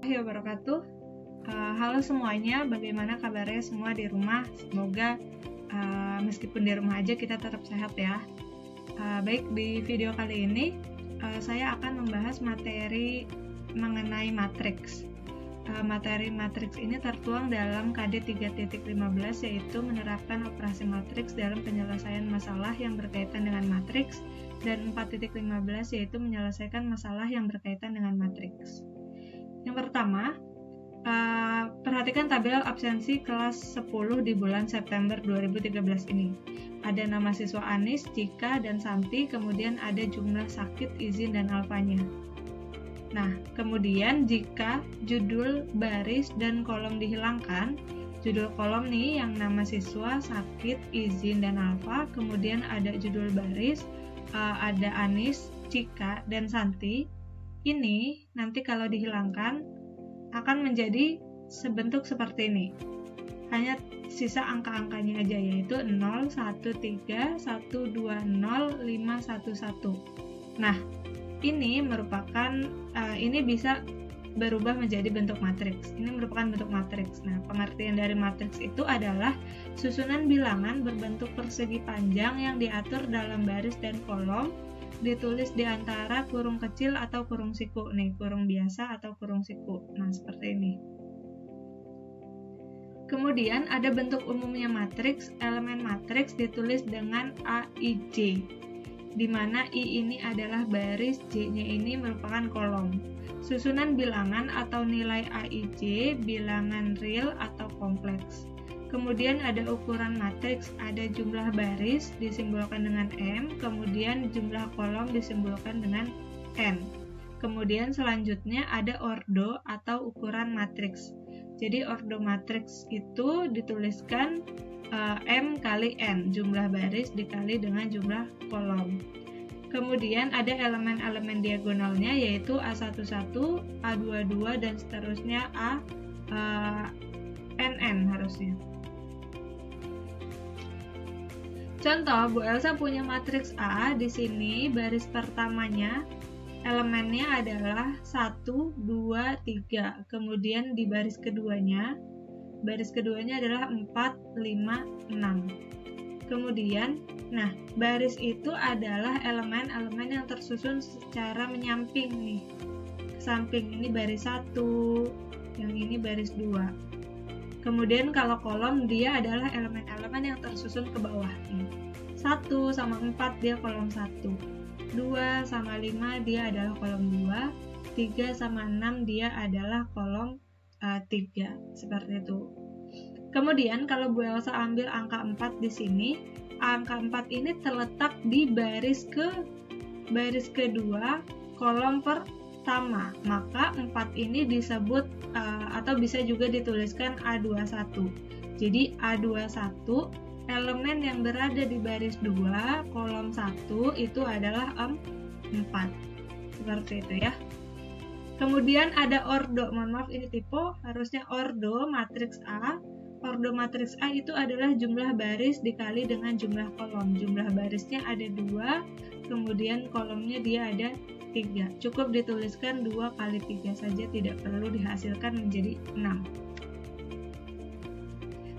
Wabarakatuh. Halo semuanya, bagaimana kabarnya semua di rumah? Semoga meskipun di rumah aja kita tetap sehat ya. Baik, di video kali ini saya akan membahas materi mengenai matriks. Materi matriks ini tertuang dalam KD 3.15, yaitu menerapkan operasi matriks dalam penyelesaian masalah yang berkaitan dengan matriks, dan 4.15 yaitu menyelesaikan masalah yang berkaitan dengan matriks. Yang pertama, perhatikan tabel absensi kelas 10 di bulan September 2013 ini. Ada nama siswa Anis, Cika, dan Santi, kemudian ada jumlah sakit, izin, dan alfanya. Nah, kemudian jika judul, baris, dan kolom dihilangkan, judul kolom nih yang nama siswa, sakit, izin, dan alfa, kemudian ada judul baris, ada Anis, Cika, dan Santi. Ini nanti kalau dihilangkan akan menjadi sebentuk seperti ini. Hanya sisa angka-angkanya aja, yaitu 0, 1, 3, 1, 2, 0, 5, 1, 1. Nah, ini merupakan ini bisa berubah menjadi bentuk matriks. Ini merupakan bentuk matriks. Nah, pengertian dari matriks itu adalah susunan bilangan berbentuk persegi panjang yang diatur dalam baris dan kolom, ditulis di antara kurung kecil atau kurung siku nih, kurung biasa atau kurung siku. Nah, seperti ini. Kemudian ada bentuk umumnya matriks. Elemen matriks ditulis dengan A, I, J, di mana I ini adalah baris, J-nya ini merupakan kolom. Susunan bilangan atau nilai A, I, J, bilangan real atau kompleks. Kemudian ada ukuran matriks, ada jumlah baris disimbolkan dengan M, kemudian jumlah kolom disimbolkan dengan N. Kemudian selanjutnya ada ordo atau ukuran matriks. Jadi ordo matriks itu dituliskan M kali N, jumlah baris dikali dengan jumlah kolom. Kemudian ada elemen-elemen diagonalnya, yaitu A11, A22, dan seterusnya NN harusnya. Contoh, Bu Elsa punya matriks A. Di sini baris pertamanya elemennya adalah 1, 2, 3. Kemudian di baris keduanya adalah 4, 5, 6. Kemudian, nah, baris itu adalah elemen-elemen yang tersusun secara menyamping nih. Samping ini baris 1, yang ini baris 2. Kemudian kalau kolom dia adalah elemen-elemen yang tersusun ke bawah nih. 1 sama 4 dia kolom 1. 2 sama 5 dia adalah kolom 2. 3 sama 6 dia adalah kolom 3. Seperti itu. Kemudian kalau Bu Elsa ambil angka 4 di sini, angka 4 ini terletak di baris kedua kolom pertama, maka 4 ini disebut atau bisa juga dituliskan A21. Jadi A21 elemen yang berada di baris 2 kolom 1 itu adalah 4. Seperti itu ya. Kemudian ada ordo, mohon maaf ini typo, harusnya ordo matriks A. Ordo matriks A itu adalah jumlah baris dikali dengan jumlah kolom. Jumlah barisnya ada 2, kemudian kolomnya dia ada 3. Cukup dituliskan 2 kali 3 saja, tidak perlu dihasilkan menjadi 6.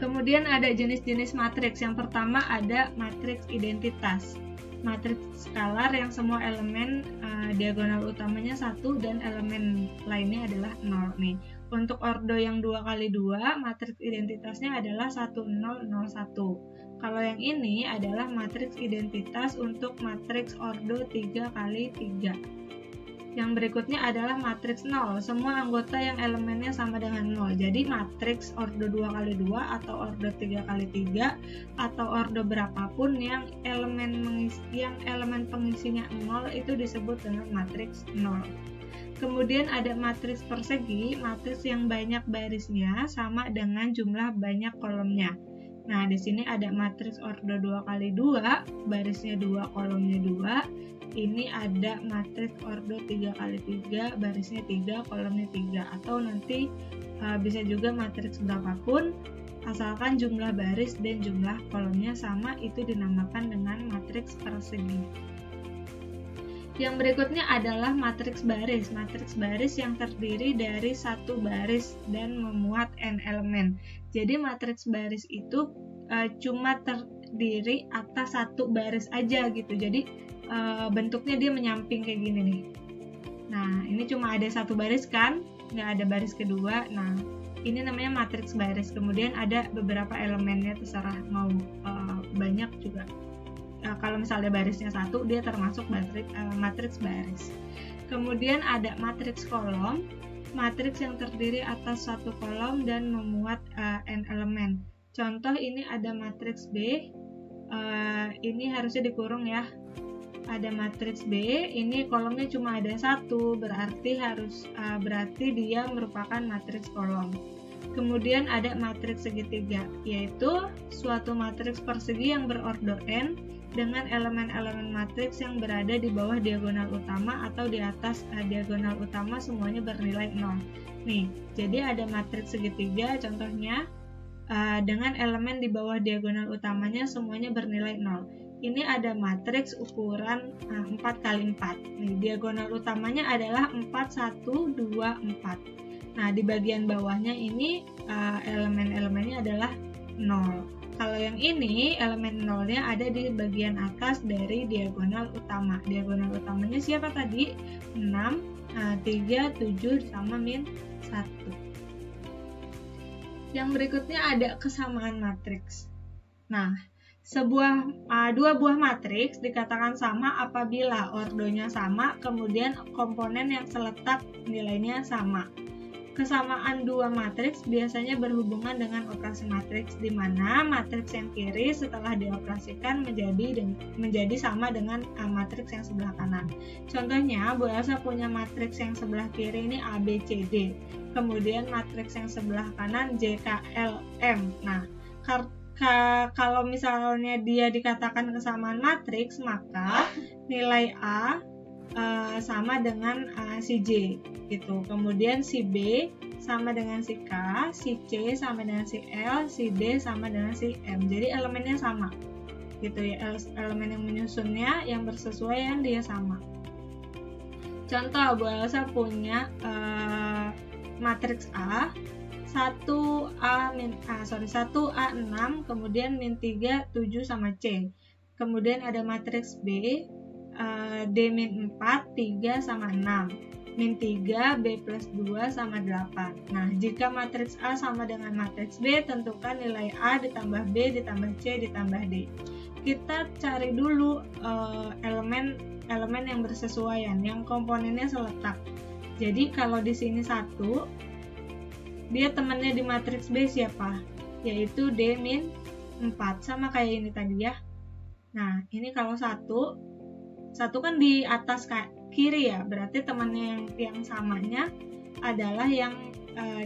Kemudian ada jenis-jenis matriks. Yang pertama ada matriks identitas. Matriks skalar yang semua elemen diagonal utamanya 1 dan elemen lainnya adalah 0 nih. Untuk ordo yang 2 kali 2, matriks identitasnya adalah 1, 0, 0, 1. Kalau yang ini adalah matriks identitas untuk matriks ordo 3 kali 3. Yang berikutnya adalah matriks 0, semua anggota yang elemennya sama dengan 0. Jadi matriks ordo 2 kali 2 atau ordo 3 kali 3 atau ordo berapapun yang elemen pengisinya 0 itu disebut dengan matriks 0. Kemudian ada matriks persegi, matriks yang banyak barisnya sama dengan jumlah banyak kolomnya. Nah, di sini ada matriks ordo 2 kali 2, barisnya 2, kolomnya 2. Ini ada matriks ordo 3 kali 3, barisnya 3, kolomnya 3. Atau nanti bisa juga matriks berapapun, asalkan jumlah baris dan jumlah kolomnya sama, itu dinamakan dengan matriks persegi. Yang berikutnya adalah matriks baris. Matriks baris yang terdiri dari satu baris dan memuat n elemen. Jadi matriks baris itu cuma terdiri atas satu baris aja gitu. Jadi bentuknya dia menyamping kayak gini nih. Nah, ini cuma ada satu baris kan, nggak ada baris kedua. Nah, ini namanya matriks baris. Kemudian ada beberapa elemennya, terserah mau banyak juga. Kalau misalnya barisnya satu, dia termasuk matriks baris. Kemudian ada matriks kolom, matriks yang terdiri atas satu kolom dan memuat n elemen. Contoh ini ada matriks B, ini harusnya dikurung ya. Ada matriks B, ini kolomnya cuma ada satu, berarti dia merupakan matriks kolom. Kemudian ada matriks segitiga, yaitu suatu matriks persegi yang berordo n dengan elemen-elemen matriks yang berada di bawah diagonal utama atau di atas diagonal utama semuanya bernilai 0. Nih, jadi ada matriks segitiga contohnya dengan elemen di bawah diagonal utamanya semuanya bernilai 0. Ini ada matriks ukuran 4x4. Nih, diagonal utamanya adalah 4, 1, 2, 4. Nah, di bagian bawahnya ini elemen-elemennya adalah 0. Kalau yang ini, elemen 0-nya ada di bagian atas dari diagonal utama. Diagonal utamanya siapa tadi? 6, 3, 7, sama min 1. Yang berikutnya ada kesamaan matriks. Nah, dua buah matriks dikatakan sama apabila ordonya sama, kemudian komponen yang seletak nilainya sama. Kesamaan dua matriks biasanya berhubungan dengan operasi matriks, di mana matriks yang kiri setelah dioperasikan menjadi sama dengan matriks yang sebelah kanan. Contohnya, Bu Elsa punya matriks yang sebelah kiri ini A, B, C, D. Kemudian matriks yang sebelah kanan J, K, L, M. Nah, kalau misalnya dia dikatakan kesamaan matriks, maka nilai A sama dengan si J gitu. Kemudian si B sama dengan si K, si C sama dengan si L, si D sama dengan si M. Jadi elemennya sama gitu ya. Elemen yang menyusunnya yang bersesuaian dia sama. Contoh, Bu Elsa punya matriks A 1A6, kemudian min 3, 7 sama C. Kemudian ada matriks B D-4, 3 sama 6, min 3, B plus 2 sama 8. Nah, jika matriks A sama dengan matriks B, tentukan nilai A ditambah B ditambah C ditambah D. Kita cari dulu elemen yang bersesuaian, yang komponennya seletak. Jadi kalau di sini 1, dia temannya di matriks B siapa? Yaitu D-4, sama kayak ini tadi ya. Nah, ini kalau 1 kan di atas kiri ya, berarti temannya yang samanya adalah yang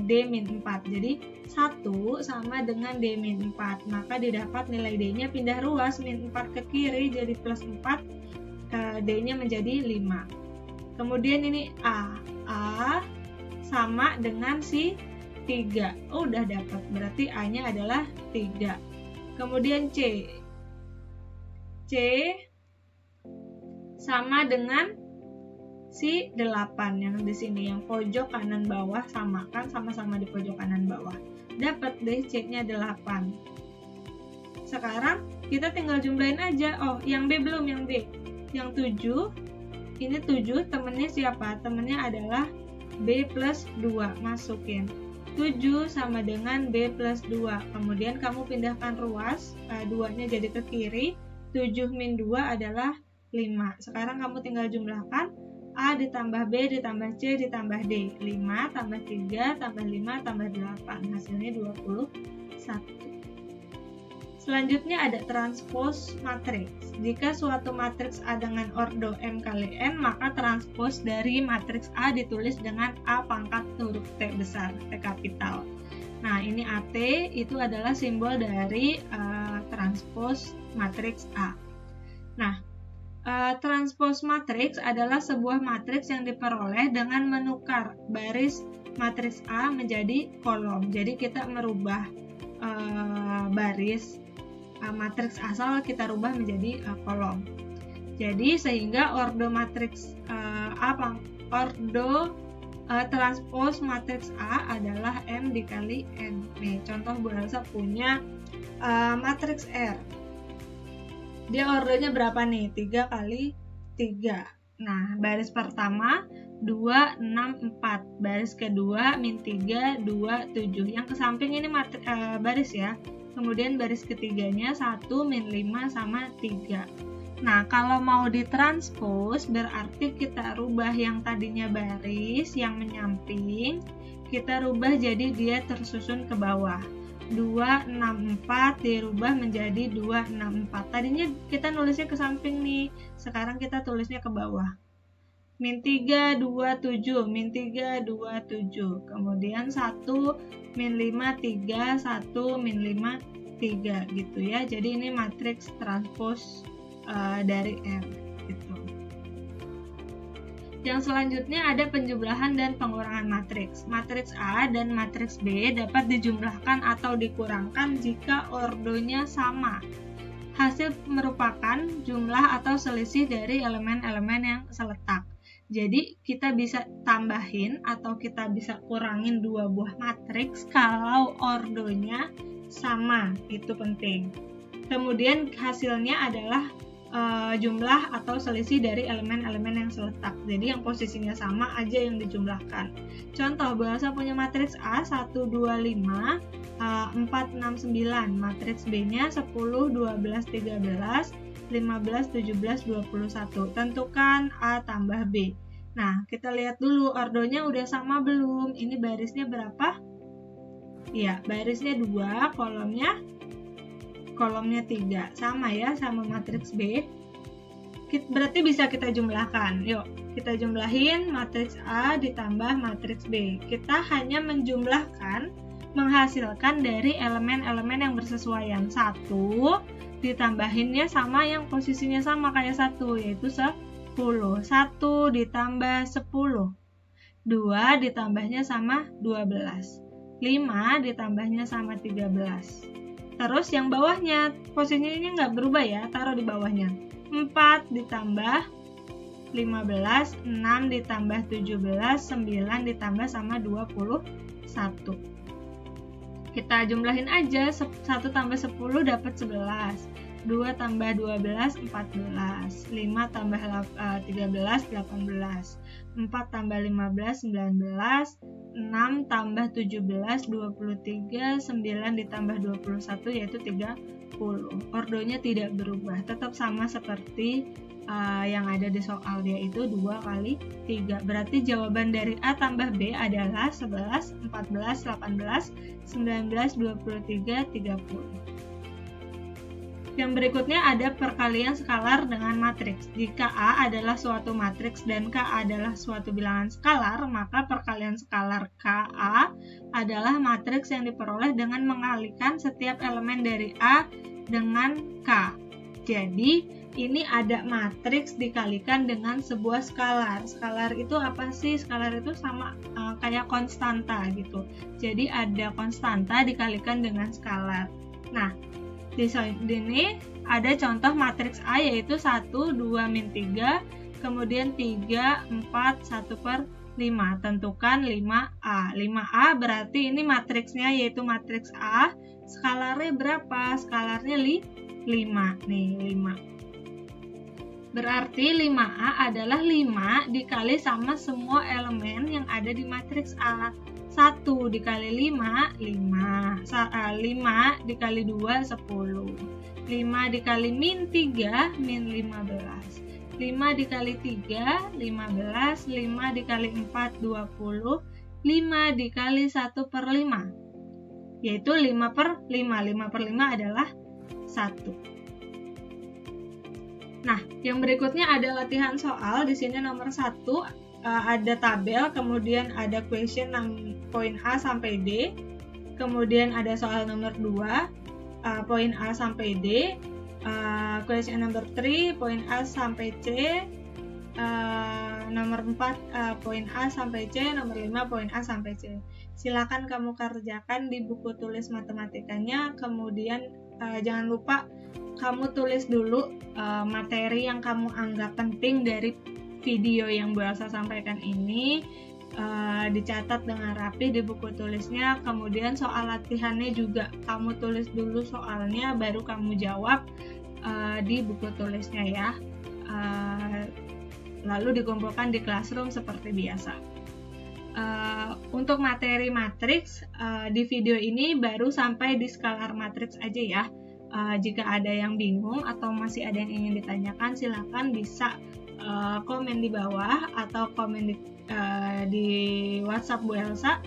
D-4. Jadi 1 sama dengan D-4, maka didapat nilai D-nya pindah ruas, min 4 ke kiri jadi plus 4, D-nya menjadi 5. Kemudian ini A sama dengan si 3. Udah dapat, berarti A-nya adalah 3. Kemudian C sama dengan si 8 yang di sini, yang pojok kanan bawah sama kan, sama-sama di pojok kanan bawah. Dapat deh C-nya 8. Sekarang kita tinggal jumlahin aja. Oh, yang B belum, yang B. Yang 7, ini 7 temennya siapa? Temennya adalah B plus 2, masukin. 7 sama dengan B plus 2. Kemudian kamu pindahkan ruas, 2-nya jadi ke kiri. 7 min 2 adalah 5. Sekarang kamu tinggal jumlahkan A ditambah B ditambah C ditambah D. 5 tambah 3 tambah 5 tambah 8. Hasilnya 21. Selanjutnya ada transpose matriks. Jika suatu matriks A dengan ordo M kali N, maka transpose dari matriks A ditulis dengan A pangkat huruf T besar, T kapital. Nah, ini AT itu adalah simbol dari transpose matriks A. Nah, transpose matriks adalah sebuah matriks yang diperoleh dengan menukar baris matriks A menjadi kolom. Jadi kita merubah baris matriks asal kita rubah menjadi kolom. Jadi sehingga ordo matriks transpos matriks A adalah M dikali N. Nih, contoh Bu Elsa punya matriks R. Dia ordonya berapa nih? 3 kali 3. Nah, baris pertama 2, 6, 4. Baris kedua min 3, 2, 7. Yang ke samping ini baris ya. Kemudian baris ketiganya 1, min 5 sama 3. Nah, kalau mau ditranspos berarti kita rubah yang tadinya baris, yang menyamping, kita rubah jadi dia tersusun ke bawah. 264 dirubah menjadi 264. Tadinya kita nulisnya ke samping nih, sekarang kita tulisnya ke bawah. Min 3, 27, min 3, 27. Kemudian 1, min 5, 3, 1, min 5, 3 gitu ya. Jadi ini matriks transpos dari R gitu. Yang selanjutnya ada penjumlahan dan pengurangan matriks. Matriks A dan matriks B dapat dijumlahkan atau dikurangkan jika ordonya sama. Hasil merupakan jumlah atau selisih dari elemen-elemen yang seletak. Jadi kita bisa tambahin atau kita bisa kurangin dua buah matriks kalau ordonya sama, itu penting. Kemudian hasilnya adalah jumlah atau selisih dari elemen-elemen yang seletak. Jadi yang posisinya sama aja yang dijumlahkan. Contoh, Bu Elsa punya matriks A 1, 2, 5, 4, 6, 9. Matriks B-nya 10, 12, 13, 15, 17, 21. Tentukan A tambah B. Nah, kita lihat dulu ordonya udah sama belum? Ini barisnya berapa? Ya, barisnya 2, kolomnya 3, sama ya sama matriks B. Berarti bisa kita jumlahkan. Yuk, kita jumlahin matriks A ditambah matriks B. Kita hanya menjumlahkan, menghasilkan dari elemen-elemen yang bersesuaian. 1 ditambahinnya sama yang posisinya sama kayak 1, yaitu 10. 1 ditambah 10. 2 ditambahnya sama 12. 5 ditambahnya sama 13. Terus yang bawahnya, posisinya nggak berubah ya, taruh di bawahnya. 4 ditambah 15, 6 ditambah 17, 9 ditambah sama 21. Kita jumlahin aja, 1 tambah 10 dapat 11. 2 tambah 12, 14. 5 tambah 13, 18. 4 tambah 15, 19. 6 tambah 17, 23. 9 ditambah 21 yaitu 30. Ordonya tidak berubah, tetap sama seperti yang ada di soal, yaitu 2 kali 3. Berarti jawaban dari A tambah B adalah 11, 14, 18, 19, 23, 30. Yang berikutnya ada perkalian skalar dengan matriks. Jika A adalah suatu matriks dan K adalah suatu bilangan skalar, maka perkalian skalar KA adalah matriks yang diperoleh dengan mengalikan setiap elemen dari A dengan K. Jadi, ini ada matriks dikalikan dengan sebuah skalar. Skalar itu apa sih? Skalar itu sama kayak konstanta gitu. Jadi, ada konstanta dikalikan dengan skalar. Nah, di sini ada contoh matriks A yaitu 1, 2, min 3, kemudian 3, 4, 1 per 5. Tentukan 5A. 5A berarti ini matriksnya yaitu matriks A. Skalarnya berapa? Skalarnya 5. Nih, 5. Berarti 5A adalah 5 dikali sama semua elemen yang ada di matriks A. 1 dikali 5, 5. 5 dikali 2, 10. 5 dikali min 3, min 15. 5 dikali 3, 15. 5 dikali 4, 20. 5 dikali 1 per 5, yaitu 5 per 5. 5 per 5 adalah 1. Nah, yang berikutnya ada latihan soal. Di sini nomor 1. Ada tabel, kemudian ada question poin A sampai D, kemudian ada soal nomor 2, poin A sampai D, question number 3, poin A sampai C, nomor 4, poin A sampai C, nomor 5, poin A sampai C. Silakan kamu kerjakan di buku tulis matematikanya, kemudian jangan lupa kamu tulis dulu materi yang kamu anggap penting dari video yang Bu Elsa sampaikan ini, dicatat dengan rapi di buku tulisnya. Kemudian soal latihannya juga kamu tulis dulu soalnya, baru kamu jawab di buku tulisnya ya. Lalu dikumpulkan di classroom seperti biasa. Untuk materi matriks di video ini baru sampai di scalar matriks aja ya. Jika ada yang bingung atau masih ada yang ingin ditanyakan, silakan bisa komen di bawah atau komen di WhatsApp Bu Elsa.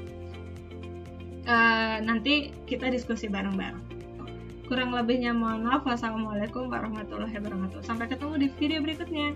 Nanti kita diskusi bareng-bareng. Kurang lebihnya mohon maaf. Wassalamualaikum warahmatullahi wabarakatuh. Sampai ketemu di video berikutnya.